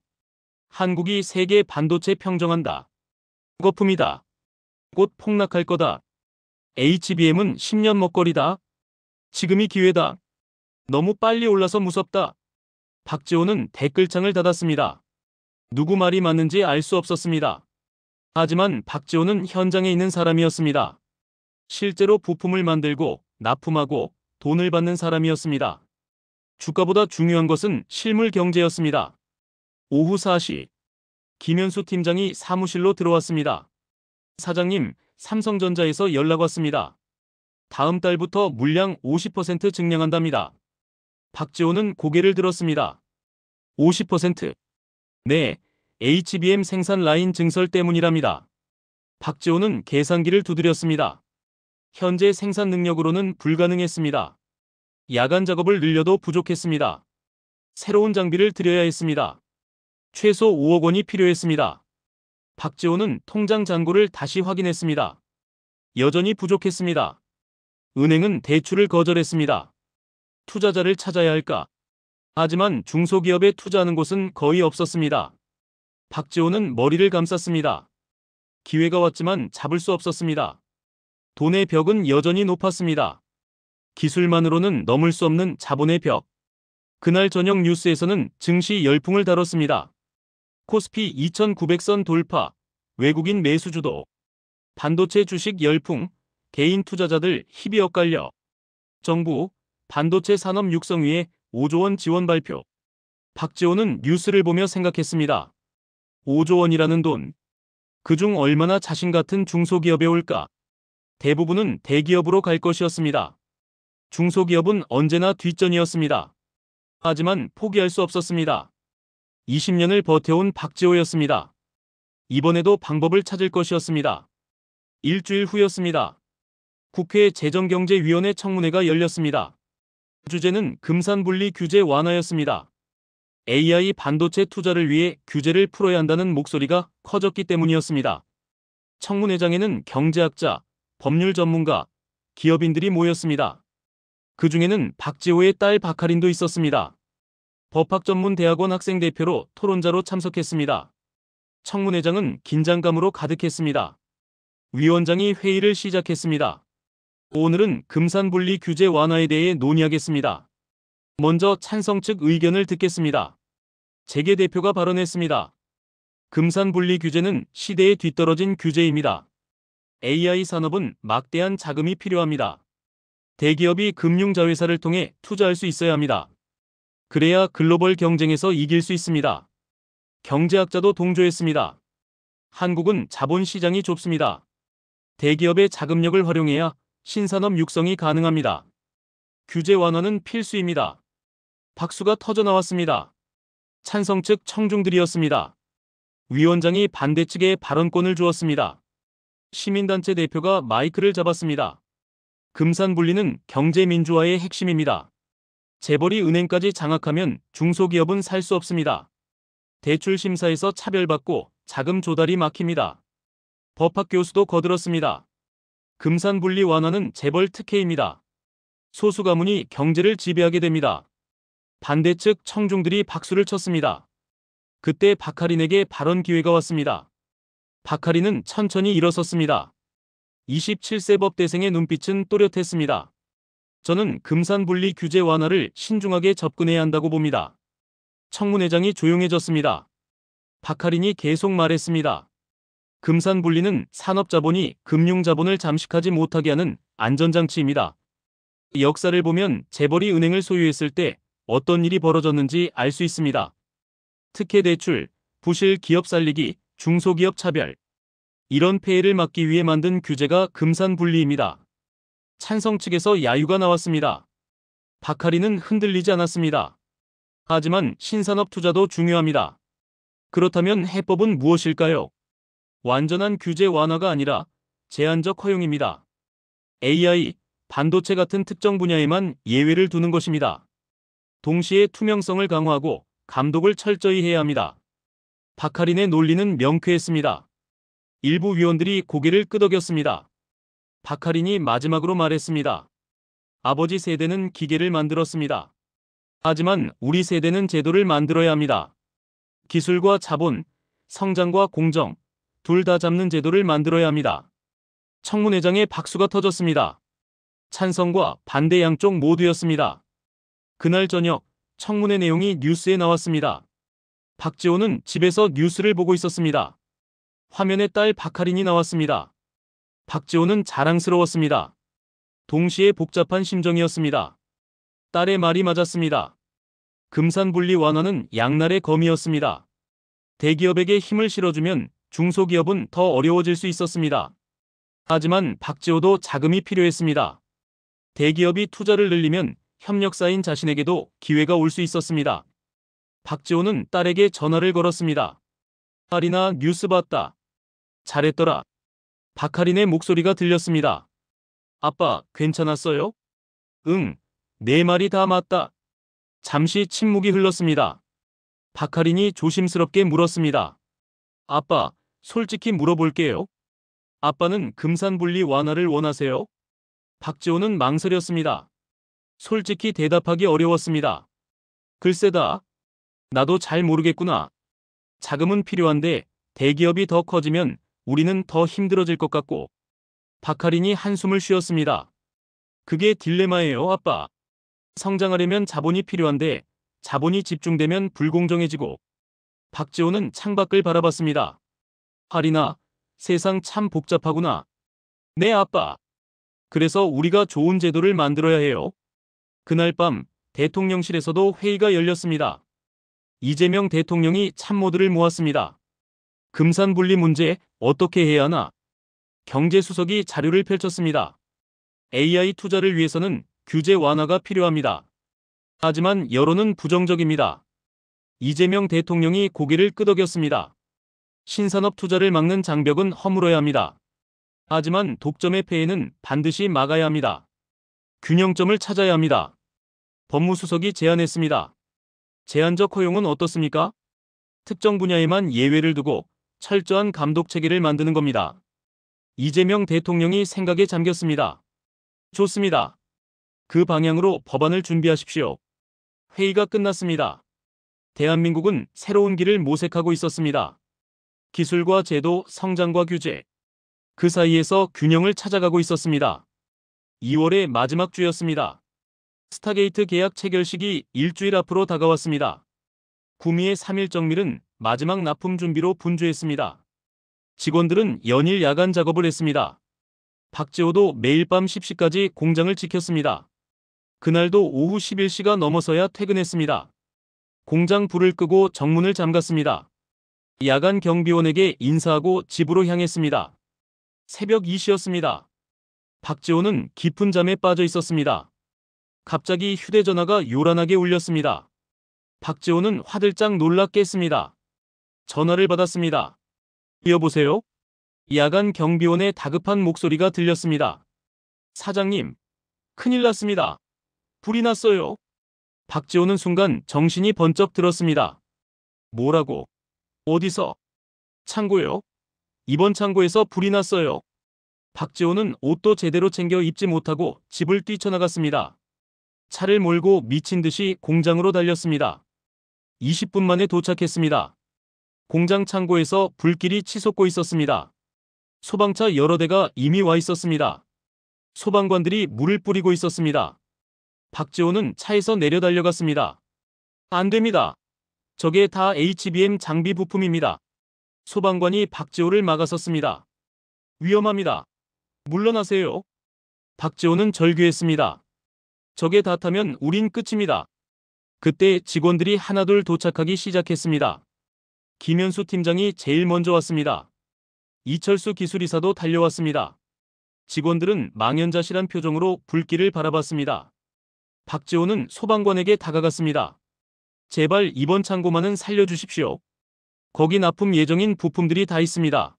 한국이 세계 반도체 평정한다. 거품이다. 곧 폭락할 거다. HBM은 10년 먹거리다. 지금이 기회다. 너무 빨리 올라서 무섭다. 박지호는 댓글창을 닫았습니다. 누구 말이 맞는지 알 수 없었습니다. 하지만 박지호는 현장에 있는 사람이었습니다. 실제로 부품을 만들고 납품하고 돈을 받는 사람이었습니다. 주가보다 중요한 것은 실물 경제였습니다. 오후 4시, 김현수 팀장이 사무실로 들어왔습니다. 사장님, 삼성전자에서 연락 왔습니다. 다음 달부터 물량 50% 증량한답니다. 박지호는 고개를 들었습니다. 50%? 네, HBM 생산 라인 증설 때문이랍니다. 박지호는 계산기를 두드렸습니다. 현재 생산 능력으로는 불가능했습니다. 야간 작업을 늘려도 부족했습니다. 새로운 장비를 들여야 했습니다. 최소 5억 원이 필요했습니다. 박지호는 통장 잔고를 다시 확인했습니다. 여전히 부족했습니다. 은행은 대출을 거절했습니다. 투자자를 찾아야 할까? 하지만 중소기업에 투자하는 곳은 거의 없었습니다. 박지호는 머리를 감쌌습니다. 기회가 왔지만 잡을 수 없었습니다. 돈의 벽은 여전히 높았습니다. 기술만으로는 넘을 수 없는 자본의 벽. 그날 저녁 뉴스에서는 증시 열풍을 다뤘습니다. 코스피 2900선 돌파, 외국인 매수 주도, 반도체 주식 열풍, 개인 투자자들 힘이 엇갈려, 정부, 반도체 산업 육성위에 5조 원 지원 발표. 박지호는 뉴스를 보며 생각했습니다. 5조 원이라는 돈, 그중 얼마나 자신 같은 중소기업에 올까? 대부분은 대기업으로 갈 것이었습니다. 중소기업은 언제나 뒷전이었습니다. 하지만 포기할 수 없었습니다. 20년을 버텨온 박지호였습니다. 이번에도 방법을 찾을 것이었습니다. 일주일 후였습니다. 국회 재정경제위원회 청문회가 열렸습니다. 주제는 금산분리 규제 완화였습니다. AI 반도체 투자를 위해 규제를 풀어야 한다는 목소리가 커졌기 때문이었습니다. 청문회장에는 경제학자, 법률 전문가, 기업인들이 모였습니다. 그 중에는 박지호의 딸 박하린도 있었습니다. 법학전문대학원 학생대표로 토론자로 참석했습니다. 청문회장은 긴장감으로 가득했습니다. 위원장이 회의를 시작했습니다. 오늘은 금산분리 규제 완화에 대해 논의하겠습니다. 먼저 찬성 측 의견을 듣겠습니다. 재계 대표가 발언했습니다. 금산분리 규제는 시대에 뒤떨어진 규제입니다. AI 산업은 막대한 자금이 필요합니다. 대기업이 금융자회사를 통해 투자할 수 있어야 합니다. 그래야 글로벌 경쟁에서 이길 수 있습니다. 경제학자도 동조했습니다. 한국은 자본시장이 좁습니다. 대기업의 자금력을 활용해야 신산업 육성이 가능합니다. 규제 완화는 필수입니다. 박수가 터져나왔습니다. 찬성 측 청중들이었습니다. 위원장이 반대 측에 발언권을 주었습니다. 시민단체 대표가 마이크를 잡았습니다. 금산분리는 경제민주화의 핵심입니다. 재벌이 은행까지 장악하면 중소기업은 살 수 없습니다. 대출 심사에서 차별받고 자금 조달이 막힙니다. 법학 교수도 거들었습니다. 금산분리 완화는 재벌 특혜입니다. 소수 가문이 경제를 지배하게 됩니다. 반대 측 청중들이 박수를 쳤습니다. 그때 박하린에게 발언 기회가 왔습니다. 박하린은 천천히 일어섰습니다. 27세 법대생의 눈빛은 또렷했습니다. 저는 금산분리 규제 완화를 신중하게 접근해야 한다고 봅니다. 청문회장이 조용해졌습니다. 박하린이 계속 말했습니다. 금산분리는 산업자본이 금융자본을 잠식하지 못하게 하는 안전장치입니다. 역사를 보면 재벌이 은행을 소유했을 때 어떤 일이 벌어졌는지 알 수 있습니다. 특혜 대출, 부실 기업 살리기, 중소기업 차별. 이런 폐해를 막기 위해 만든 규제가 금산분리입니다. 찬성 측에서 야유가 나왔습니다. 박하린은 흔들리지 않았습니다. 하지만 신산업 투자도 중요합니다. 그렇다면 해법은 무엇일까요? 완전한 규제 완화가 아니라 제한적 허용입니다. AI, 반도체 같은 특정 분야에만 예외를 두는 것입니다. 동시에 투명성을 강화하고 감독을 철저히 해야 합니다. 박하린의 논리는 명쾌했습니다. 일부 위원들이 고개를 끄덕였습니다. 박하린이 마지막으로 말했습니다. 아버지 세대는 기계를 만들었습니다. 하지만 우리 세대는 제도를 만들어야 합니다. 기술과 자본, 성장과 공정, 둘 다 잡는 제도를 만들어야 합니다. 청문회장에 박수가 터졌습니다. 찬성과 반대 양쪽 모두였습니다. 그날 저녁 청문회 내용이 뉴스에 나왔습니다. 박지호는 집에서 뉴스를 보고 있었습니다. 화면에 딸 박하린이 나왔습니다. 박지호는 자랑스러웠습니다. 동시에 복잡한 심정이었습니다. 딸의 말이 맞았습니다. 금산분리 완화는 양날의 검이었습니다. 대기업에게 힘을 실어주면 중소기업은 더 어려워질 수 있었습니다. 하지만 박지호도 자금이 필요했습니다. 대기업이 투자를 늘리면 협력사인 자신에게도 기회가 올 수 있었습니다. 박지호는 딸에게 전화를 걸었습니다. 하린아, 뉴스 봤다. 잘했더라. 박하린의 목소리가 들렸습니다. 아빠, 괜찮았어요? 응, 내 말이 다 맞다. 잠시 침묵이 흘렀습니다. 박하린이 조심스럽게 물었습니다. 아빠, 솔직히 물어볼게요. 아빠는 금산분리 완화를 원하세요? 박지호는 망설였습니다. 솔직히 대답하기 어려웠습니다. 글쎄다. 나도 잘 모르겠구나. 자금은 필요한데 대기업이 더 커지면 우리는 더 힘들어질 것 같고. 박하린이 한숨을 쉬었습니다. 그게 딜레마예요, 아빠. 성장하려면 자본이 필요한데 자본이 집중되면 불공정해지고. 박지호는 창밖을 바라봤습니다. 하린아, 세상 참 복잡하구나. 네, 아빠. 그래서 우리가 좋은 제도를 만들어야 해요. 그날 밤 대통령실에서도 회의가 열렸습니다. 이재명 대통령이 참모들을 모았습니다. 금산분리 문제 어떻게 해야 하나? 경제수석이 자료를 펼쳤습니다. AI 투자를 위해서는 규제 완화가 필요합니다. 하지만 여론은 부정적입니다. 이재명 대통령이 고개를 끄덕였습니다. 신산업 투자를 막는 장벽은 허물어야 합니다. 하지만 독점의 폐해는 반드시 막아야 합니다. 균형점을 찾아야 합니다. 법무수석이 제안했습니다. 제한적 허용은 어떻습니까? 특정 분야에만 예외를 두고 철저한 감독 체계를 만드는 겁니다. 이재명 대통령이 생각에 잠겼습니다. 좋습니다. 그 방향으로 법안을 준비하십시오. 회의가 끝났습니다. 대한민국은 새로운 길을 모색하고 있었습니다. 기술과 제도, 성장과 규제. 그 사이에서 균형을 찾아가고 있었습니다. 2월의 마지막 주였습니다. 스타게이트 계약 체결식이 일주일 앞으로 다가왔습니다. 구미의 3일 정밀은 마지막 납품 준비로 분주했습니다. 직원들은 연일 야간 작업을 했습니다. 박지호도 매일 밤 10시까지 공장을 지켰습니다. 그날도 오후 11시가 넘어서야 퇴근했습니다. 공장 불을 끄고 정문을 잠갔습니다. 야간 경비원에게 인사하고 집으로 향했습니다. 새벽 2시였습니다. 박지호는 깊은 잠에 빠져 있었습니다. 갑자기 휴대전화가 요란하게 울렸습니다. 박지호는 화들짝 놀라 깼습니다. 전화를 받았습니다. 여보세요? 야간 경비원의 다급한 목소리가 들렸습니다. 사장님, 큰일 났습니다. 불이 났어요. 박지호는 순간 정신이 번쩍 들었습니다. 뭐라고? 어디서? 창고요? 이번 창고에서 불이 났어요. 박지호는 옷도 제대로 챙겨 입지 못하고 집을 뛰쳐나갔습니다. 차를 몰고 미친 듯이 공장으로 달렸습니다. 20분 만에 도착했습니다. 공장 창고에서 불길이 치솟고 있었습니다. 소방차 여러 대가 이미 와 있었습니다. 소방관들이 물을 뿌리고 있었습니다. 박지호는 차에서 내려 달려갔습니다. 안 됩니다. 저게 다 HBM 장비 부품입니다. 소방관이 박지호를 막아섰습니다. 위험합니다. 물러나세요. 박지호는 절규했습니다. 저게 다 타면 우린 끝입니다. 그때 직원들이 하나둘 도착하기 시작했습니다. 김현수 팀장이 제일 먼저 왔습니다. 이철수 기술이사도 달려왔습니다. 직원들은 망연자실한 표정으로 불길을 바라봤습니다. 박지호는 소방관에게 다가갔습니다. 제발 이번 창고만은 살려주십시오. 거기 납품 예정인 부품들이 다 있습니다.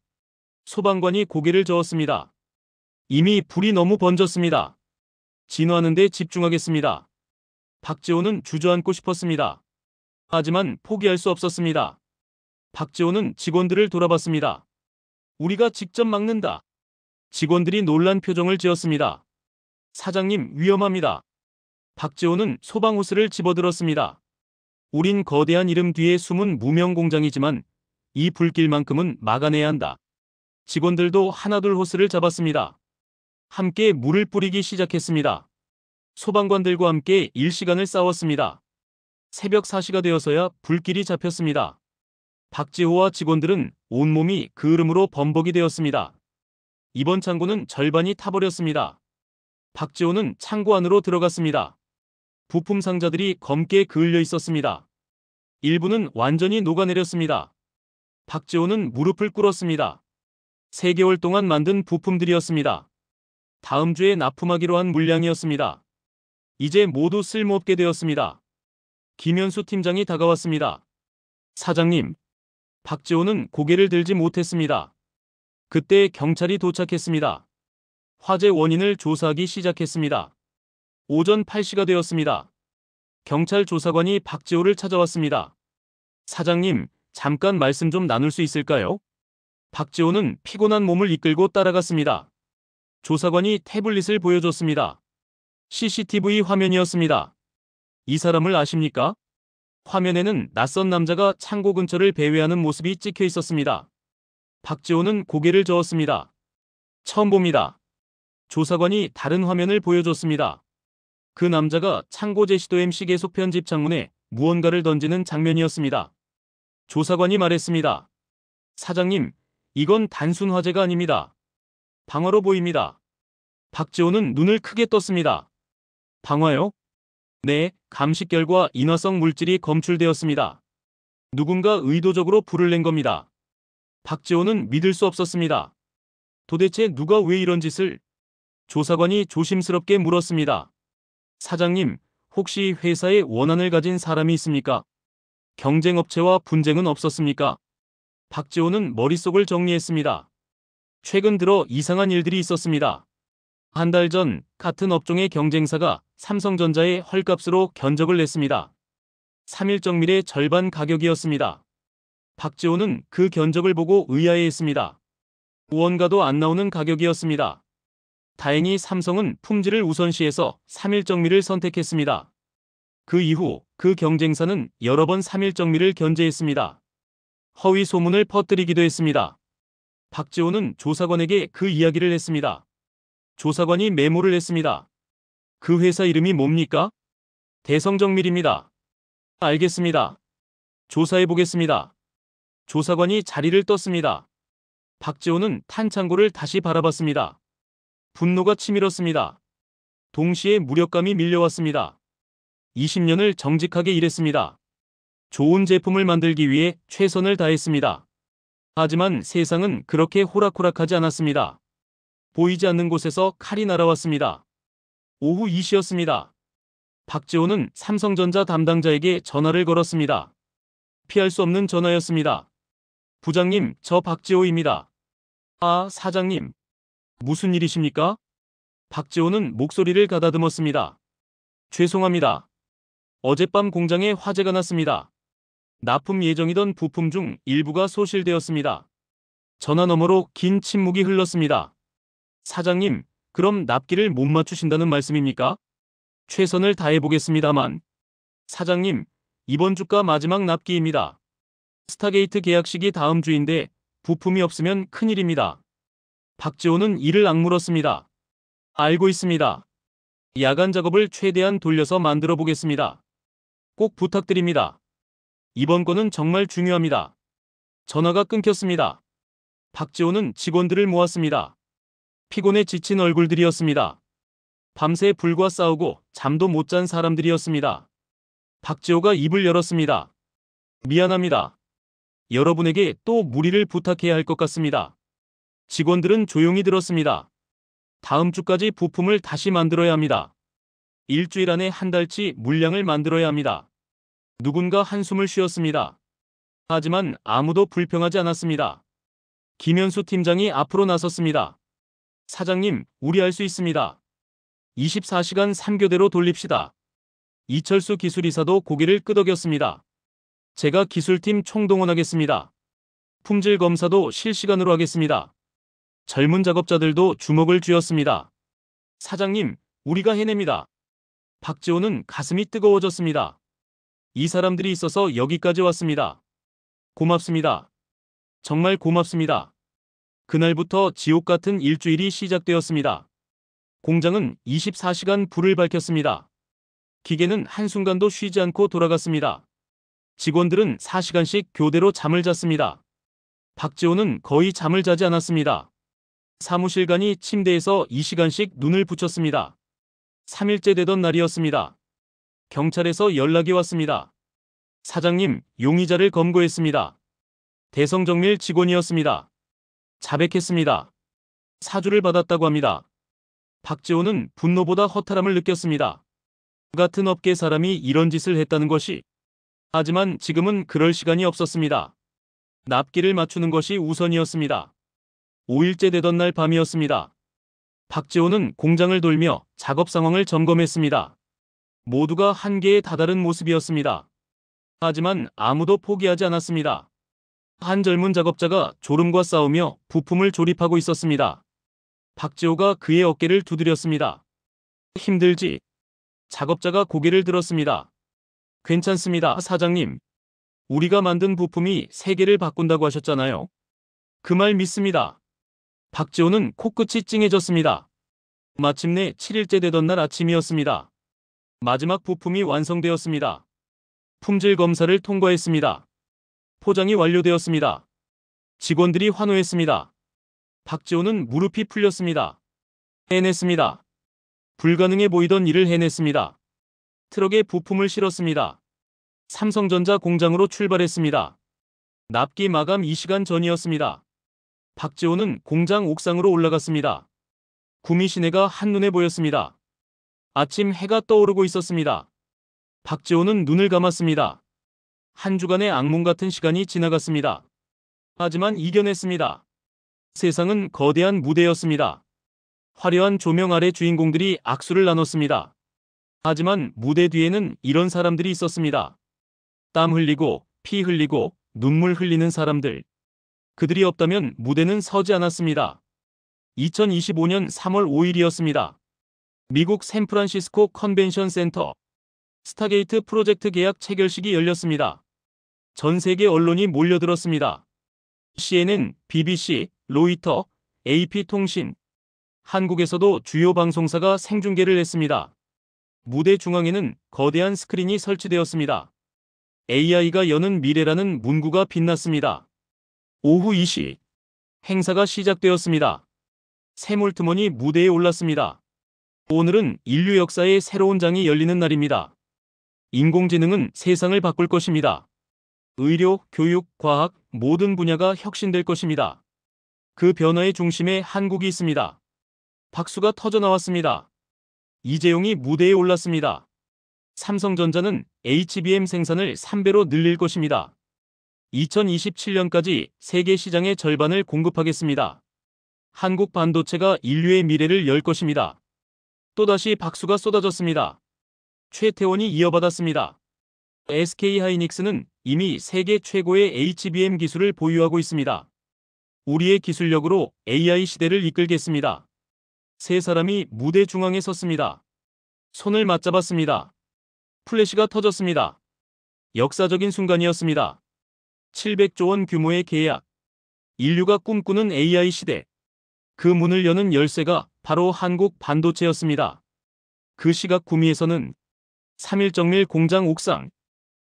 소방관이 고개를 저었습니다. 이미 불이 너무 번졌습니다. 진화하는 데 집중하겠습니다. 박지호는 주저앉고 싶었습니다. 하지만 포기할 수 없었습니다. 박지호는 직원들을 돌아봤습니다. 우리가 직접 막는다. 직원들이 놀란 표정을 지었습니다. 사장님, 위험합니다. 박지호는 소방 호스를 집어들었습니다. 우린 거대한 이름 뒤에 숨은 무명 공장이지만 이 불길만큼은 막아내야 한다. 직원들도 하나둘 호스를 잡았습니다. 함께 물을 뿌리기 시작했습니다. 소방관들과 함께 일시간을 싸웠습니다. 새벽 4시가 되어서야 불길이 잡혔습니다. 박지호와 직원들은 온몸이 그을음으로 범벅이 되었습니다. 이번 창고는 절반이 타버렸습니다. 박지호는 창고 안으로 들어갔습니다. 부품 상자들이 검게 그을려 있었습니다. 일부는 완전히 녹아내렸습니다. 박지호는 무릎을 꿇었습니다. 3개월 동안 만든 부품들이었습니다. 다음 주에 납품하기로 한 물량이었습니다. 이제 모두 쓸모없게 되었습니다. 김현수 팀장이 다가왔습니다. 사장님. 박지호는 고개를 들지 못했습니다. 그때 경찰이 도착했습니다. 화재 원인을 조사하기 시작했습니다. 오전 8시가 되었습니다. 경찰 조사관이 박지호를 찾아왔습니다. 사장님, 잠깐 말씀 좀 나눌 수 있을까요? 박지호는 피곤한 몸을 이끌고 따라갔습니다. 조사관이 태블릿을 보여줬습니다. CCTV 화면이었습니다. 이 사람을 아십니까? 화면에는 낯선 남자가 창고 근처를 배회하는 모습이 찍혀 있었습니다. 박지호는 고개를 저었습니다. 처음 봅니다. 조사관이 다른 화면을 보여줬습니다. 그 남자가 창고 제시도 MC 계속 편집 창문에 무언가를 던지는 장면이었습니다. 조사관이 말했습니다. 사장님, 이건 단순 화재가 아닙니다. 방화로 보입니다. 박지호는 눈을 크게 떴습니다. 방화요? 네, 감식결과 인화성 물질이 검출되었습니다. 누군가 의도적으로 불을 낸 겁니다. 박지호는 믿을 수 없었습니다. 도대체 누가 왜 이런 짓을? 조사관이 조심스럽게 물었습니다. 사장님, 혹시 회사에 원한을 가진 사람이 있습니까? 경쟁업체와 분쟁은 없었습니까? 박지호는 머릿속을 정리했습니다. 최근 들어 이상한 일들이 있었습니다. 한 달 전 같은 업종의 경쟁사가 삼성전자에 헐값으로 견적을 냈습니다. 3일정 밀의 절반 가격이었습니다. 박지호는 그 견적을 보고 의아해했습니다. 원가도 안 나오는 가격이었습니다. 다행히 삼성은 품질을 우선시해서 3일정밀을 선택했습니다. 그 이후 그 경쟁사는 여러 번 3일정밀을 견제했습니다. 허위 소문을 퍼뜨리기도 했습니다. 박지호는 조사관에게 그 이야기를 했습니다. 조사관이 메모를 했습니다. 그 회사 이름이 뭡니까? 대성정밀입니다. 알겠습니다. 조사해보겠습니다. 조사관이 자리를 떴습니다. 박지호는 탄 창고를 다시 바라봤습니다. 분노가 치밀었습니다. 동시에 무력감이 밀려왔습니다. 20년을 정직하게 일했습니다. 좋은 제품을 만들기 위해 최선을 다했습니다. 하지만 세상은 그렇게 호락호락하지 않았습니다. 보이지 않는 곳에서 칼이 날아왔습니다. 오후 2시였습니다. 박지호는 삼성전자 담당자에게 전화를 걸었습니다. 피할 수 없는 전화였습니다. 부장님, 저 박지호입니다. 아, 사장님. 무슨 일이십니까? 박지호는 목소리를 가다듬었습니다. 죄송합니다. 어젯밤 공장에 화재가 났습니다. 납품 예정이던 부품 중 일부가 소실되었습니다. 전화 너머로 긴 침묵이 흘렀습니다. 사장님, 그럼 납기를 못 맞추신다는 말씀입니까? 최선을 다해보겠습니다만. 사장님, 이번 주가 마지막 납기입니다. 스타게이트 계약식이 다음 주인데 부품이 없으면 큰일입니다. 박지호는 이를 악물었습니다. 알고 있습니다. 야간 작업을 최대한 돌려서 만들어 보겠습니다. 꼭 부탁드립니다. 이번 건은 정말 중요합니다. 전화가 끊겼습니다. 박지호는 직원들을 모았습니다. 피곤에 지친 얼굴들이었습니다. 밤새 불과 싸우고 잠도 못 잔 사람들이었습니다. 박지호가 입을 열었습니다. 미안합니다. 여러분에게 또 무리를 부탁해야 할 것 같습니다. 직원들은 조용히 들었습니다. 다음 주까지 부품을 다시 만들어야 합니다. 일주일 안에 한 달치 물량을 만들어야 합니다. 누군가 한숨을 쉬었습니다. 하지만 아무도 불평하지 않았습니다. 김현수 팀장이 앞으로 나섰습니다. 사장님, 우리 할 수 있습니다. 24시간 3교대로 돌립시다. 이철수 기술이사도 고개를 끄덕였습니다. 제가 기술팀 총동원하겠습니다. 품질 검사도 실시간으로 하겠습니다. 젊은 작업자들도 주먹을 쥐었습니다. 사장님, 우리가 해냅니다. 박지호는 가슴이 뜨거워졌습니다. 이 사람들이 있어서 여기까지 왔습니다. 고맙습니다. 정말 고맙습니다. 그날부터 지옥 같은 일주일이 시작되었습니다. 공장은 24시간 불을 밝혔습니다. 기계는 한순간도 쉬지 않고 돌아갔습니다. 직원들은 4시간씩 교대로 잠을 잤습니다. 박지호는 거의 잠을 자지 않았습니다. 사무실간이 침대에서 2시간씩 눈을 붙였습니다. 3일째 되던 날이었습니다. 경찰에서 연락이 왔습니다. 사장님, 용의자를 검거했습니다. 대성정밀 직원이었습니다. 자백했습니다. 사주를 받았다고 합니다. 박지호는 분노보다 허탈함을 느꼈습니다. 같은 업계 사람이 이런 짓을 했다는 것이. 하지만 지금은 그럴 시간이 없었습니다. 납기를 맞추는 것이 우선이었습니다. 5일째 되던 날 밤이었습니다. 박지호는 공장을 돌며 작업 상황을 점검했습니다. 모두가 한계에 다다른 모습이었습니다. 하지만 아무도 포기하지 않았습니다. 한 젊은 작업자가 졸음과 싸우며 부품을 조립하고 있었습니다. 박지호가 그의 어깨를 두드렸습니다. 힘들지? 작업자가 고개를 들었습니다. 괜찮습니다, 사장님. 우리가 만든 부품이 세계를 바꾼다고 하셨잖아요. 그 말 믿습니다. 박지호는 코끝이 찡해졌습니다. 마침내 7일째 되던 날 아침이었습니다. 마지막 부품이 완성되었습니다. 품질 검사를 통과했습니다. 포장이 완료되었습니다. 직원들이 환호했습니다. 박지호는 무릎이 풀렸습니다. 해냈습니다. 불가능해 보이던 일을 해냈습니다. 트럭에 부품을 실었습니다. 삼성전자 공장으로 출발했습니다. 납기 마감 2시간 전이었습니다. 박지호는 공장 옥상으로 올라갔습니다. 구미 시내가 한눈에 보였습니다. 아침 해가 떠오르고 있었습니다. 박지호는 눈을 감았습니다. 한 주간의 악몽 같은 시간이 지나갔습니다. 하지만 이겨냈습니다. 세상은 거대한 무대였습니다. 화려한 조명 아래 주인공들이 악수를 나눴습니다. 하지만 무대 뒤에는 이런 사람들이 있었습니다. 땀 흘리고 피 흘리고 눈물 흘리는 사람들. 그들이 없다면 무대는 서지 않았습니다. 2025년 3월 5일이었습니다. 미국 샌프란시스코 컨벤션 센터. 스타게이트 프로젝트 계약 체결식이 열렸습니다. 전 세계 언론이 몰려들었습니다. CNN, BBC, 로이터, AP통신. 한국에서도 주요 방송사가 생중계를 했습니다. 무대 중앙에는 거대한 스크린이 설치되었습니다. AI가 여는 미래라는 문구가 빛났습니다. 오후 2시. 행사가 시작되었습니다. 세몰트먼이 무대에 올랐습니다. 오늘은 인류 역사의 새로운 장이 열리는 날입니다. 인공지능은 세상을 바꿀 것입니다. 의료, 교육, 과학, 모든 분야가 혁신될 것입니다. 그 변화의 중심에 한국이 있습니다. 박수가 터져나왔습니다. 이재용이 무대에 올랐습니다. 삼성전자는 HBM 생산을 3배로 늘릴 것입니다. 2027년까지 세계 시장의 절반을 공급하겠습니다. 한국 반도체가 인류의 미래를 열 것입니다. 또다시 박수가 쏟아졌습니다. 최태원이 이어받았습니다. SK하이닉스는 이미 세계 최고의 HBM 기술을 보유하고 있습니다. 우리의 기술력으로 AI 시대를 이끌겠습니다. 세 사람이 무대 중앙에 섰습니다. 손을 맞잡았습니다. 플래시가 터졌습니다. 역사적인 순간이었습니다. 700조 원 규모의 계약. 인류가 꿈꾸는 AI 시대. 그 문을 여는 열쇠가 바로 한국 반도체였습니다. 그 시각 구미에서는 3일 정밀 공장 옥상.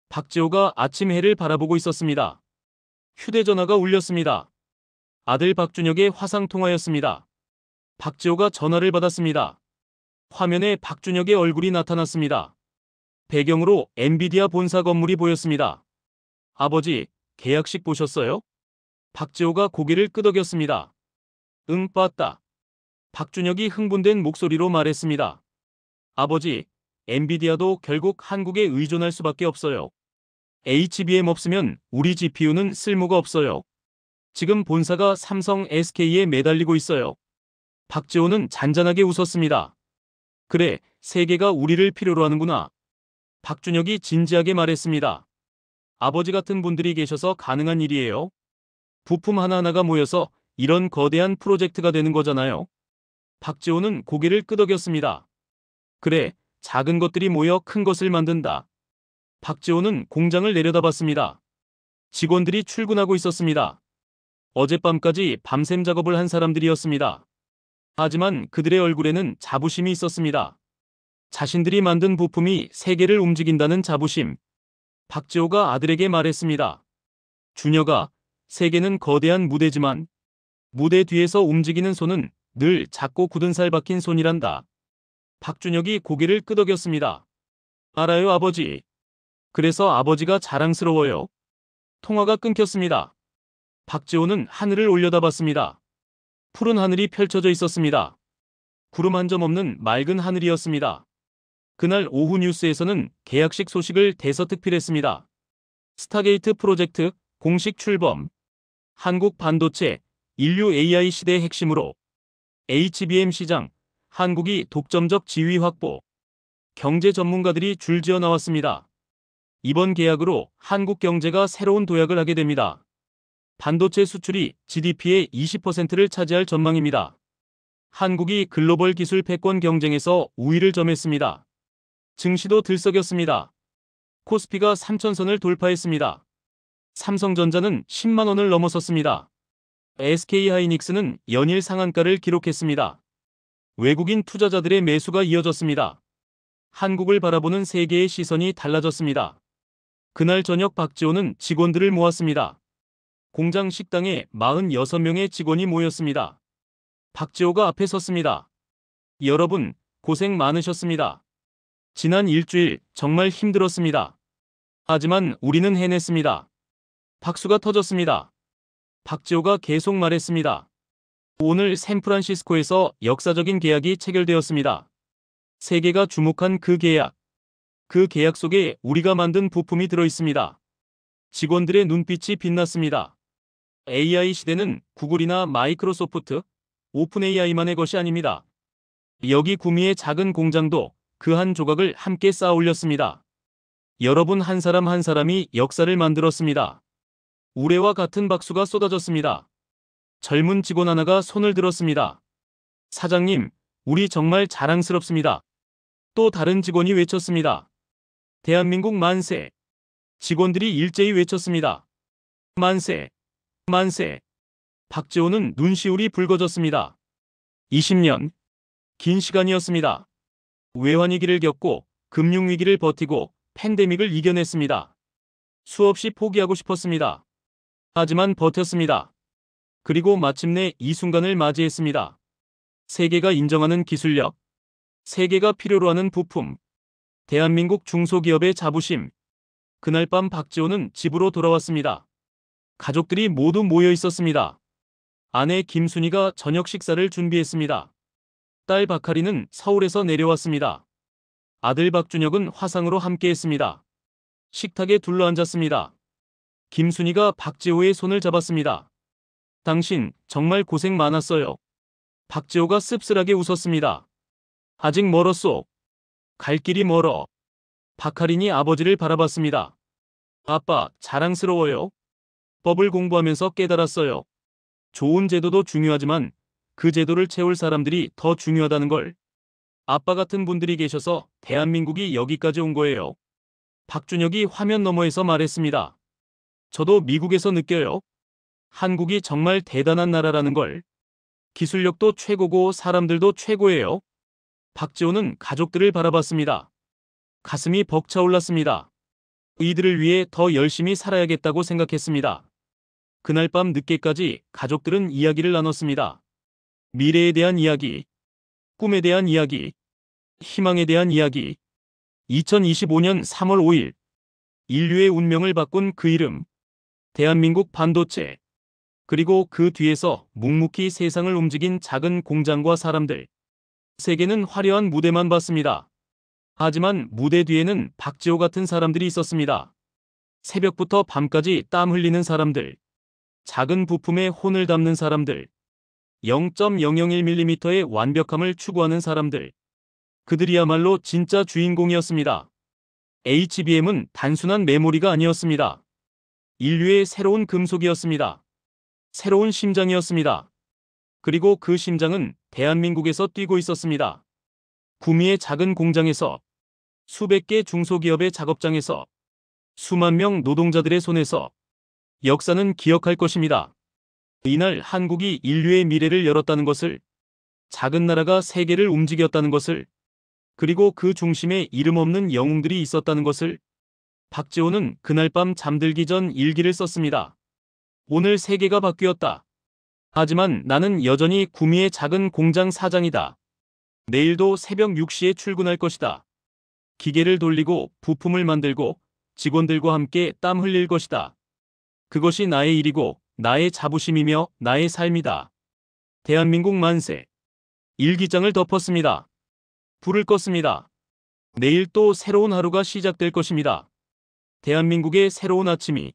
박지호가 아침 해를 바라보고 있었습니다. 휴대전화가 울렸습니다. 아들 박준혁의 화상통화였습니다. 박지호가 전화를 받았습니다. 화면에 박준혁의 얼굴이 나타났습니다. 배경으로 엔비디아 본사 건물이 보였습니다. 아버지, 계약식 보셨어요? 박지호가 고개를 끄덕였습니다. 응, 봤다. 박준혁이 흥분된 목소리로 말했습니다. 아버지, 엔비디아도 결국 한국에 의존할 수밖에 없어요. HBM 없으면 우리 GPU는 쓸모가 없어요. 지금 본사가 삼성 SK에 매달리고 있어요. 박지호는 잔잔하게 웃었습니다. 그래, 세계가 우리를 필요로 하는구나. 박준혁이 진지하게 말했습니다. 아버지 같은 분들이 계셔서 가능한 일이에요. 부품 하나하나가 모여서 이런 거대한 프로젝트가 되는 거잖아요. 박지호는 고개를 끄덕였습니다. 그래, 작은 것들이 모여 큰 것을 만든다. 박지호는 공장을 내려다봤습니다. 직원들이 출근하고 있었습니다. 어젯밤까지 밤샘 작업을 한 사람들이었습니다. 하지만 그들의 얼굴에는 자부심이 있었습니다. 자신들이 만든 부품이 세계를 움직인다는 자부심. 박지호가 아들에게 말했습니다. 준혁아, 세계는 거대한 무대지만 무대 뒤에서 움직이는 손은 늘 작고 굳은 살 박힌 손이란다. 박준혁이 고개를 끄덕였습니다. 알아요, 아버지. 그래서 아버지가 자랑스러워요. 통화가 끊겼습니다. 박지호는 하늘을 올려다봤습니다. 푸른 하늘이 펼쳐져 있었습니다. 구름 한 점 없는 맑은 하늘이었습니다. 그날 오후 뉴스에서는 계약식 소식을 대서특필했습니다. 스타게이트 프로젝트 공식 출범. 한국 반도체 인류 AI 시대의 핵심으로. HBM 시장 한국이 독점적 지위 확보. 경제 전문가들이 줄지어 나왔습니다. 이번 계약으로 한국 경제가 새로운 도약을 하게 됩니다. 반도체 수출이 GDP의 20%를 차지할 전망입니다. 한국이 글로벌 기술 패권 경쟁에서 우위를 점했습니다. 증시도 들썩였습니다. 코스피가 3,000선을 돌파했습니다. 삼성전자는 10만 원을 넘어섰습니다. SK하이닉스는 연일 상한가를 기록했습니다. 외국인 투자자들의 매수가 이어졌습니다. 한국을 바라보는 세계의 시선이 달라졌습니다. 그날 저녁 박지호는 직원들을 모았습니다. 공장 식당에 46명의 직원이 모였습니다. 박지호가 앞에 섰습니다. 여러분, 고생 많으셨습니다. 지난 일주일 정말 힘들었습니다. 하지만 우리는 해냈습니다. 박수가 터졌습니다. 박지호가 계속 말했습니다. 오늘 샌프란시스코에서 역사적인 계약이 체결되었습니다. 세계가 주목한 그 계약. 그 계약 속에 우리가 만든 부품이 들어있습니다. 직원들의 눈빛이 빛났습니다. AI 시대는 구글이나 마이크로소프트, 오픈AI만의 것이 아닙니다. 여기 구미의 작은 공장도 그 한 조각을 함께 쌓아 올렸습니다. 여러분 한 사람 한 사람이 역사를 만들었습니다. 우레와 같은 박수가 쏟아졌습니다. 젊은 직원 하나가 손을 들었습니다. 사장님, 우리 정말 자랑스럽습니다. 또 다른 직원이 외쳤습니다. 대한민국 만세. 직원들이 일제히 외쳤습니다. 만세, 만세. 박지호는 눈시울이 붉어졌습니다. 20년. 긴 시간이었습니다. 외환위기를 겪고 금융위기를 버티고 팬데믹을 이겨냈습니다. 수없이 포기하고 싶었습니다. 하지만 버텼습니다. 그리고 마침내 이 순간을 맞이했습니다. 세계가 인정하는 기술력, 세계가 필요로 하는 부품, 대한민국 중소기업의 자부심. 그날 밤 박지호는 집으로 돌아왔습니다. 가족들이 모두 모여 있었습니다. 아내 김순희가 저녁 식사를 준비했습니다. 딸 박하리는 서울에서 내려왔습니다. 아들 박준혁은 화상으로 함께했습니다. 식탁에 둘러앉았습니다. 김순희가 박지호의 손을 잡았습니다. 당신 정말 고생 많았어요. 박지호가 씁쓸하게 웃었습니다. 아직 멀었소. 갈 길이 멀어. 박하린이 아버지를 바라봤습니다. 아빠, 자랑스러워요. 법을 공부하면서 깨달았어요. 좋은 제도도 중요하지만 그 제도를 채울 사람들이 더 중요하다는 걸. 아빠 같은 분들이 계셔서 대한민국이 여기까지 온 거예요. 박준혁이 화면 너머에서 말했습니다. 저도 미국에서 느껴요. 한국이 정말 대단한 나라라는 걸. 기술력도 최고고 사람들도 최고예요. 박지호는 가족들을 바라봤습니다. 가슴이 벅차올랐습니다. 이들을 위해 더 열심히 살아야겠다고 생각했습니다. 그날 밤 늦게까지 가족들은 이야기를 나눴습니다. 미래에 대한 이야기, 꿈에 대한 이야기, 희망에 대한 이야기. 2025년 3월 5일, 인류의 운명을 바꾼 그 이름, 대한민국 반도체. 그리고 그 뒤에서 묵묵히 세상을 움직인 작은 공장과 사람들. 세계는 화려한 무대만 봤습니다. 하지만 무대 뒤에는 박지호 같은 사람들이 있었습니다. 새벽부터 밤까지 땀 흘리는 사람들. 작은 부품에 혼을 담는 사람들. 0.001mm의 완벽함을 추구하는 사람들. 그들이야말로 진짜 주인공이었습니다. HBM은 단순한 메모리가 아니었습니다. 인류의 새로운 금속이었습니다. 새로운 심장이었습니다. 그리고 그 심장은 대한민국에서 뛰고 있었습니다. 구미의 작은 공장에서, 수백 개 중소기업의 작업장에서, 수만 명 노동자들의 손에서. 역사는 기억할 것입니다. 이날 한국이 인류의 미래를 열었다는 것을, 작은 나라가 세계를 움직였다는 것을, 그리고 그 중심에 이름 없는 영웅들이 있었다는 것을. 박지호는 그날 밤 잠들기 전 일기를 썼습니다. 오늘 세계가 바뀌었다. 하지만 나는 여전히 구미의 작은 공장 사장이다. 내일도 새벽 6시에 출근할 것이다. 기계를 돌리고 부품을 만들고 직원들과 함께 땀 흘릴 것이다. 그것이 나의 일이고 나의 자부심이며 나의 삶이다. 대한민국 만세. 일기장을 덮었습니다. 불을 껐습니다. 내일 또 새로운 하루가 시작될 것입니다. 대한민국의 새로운 아침이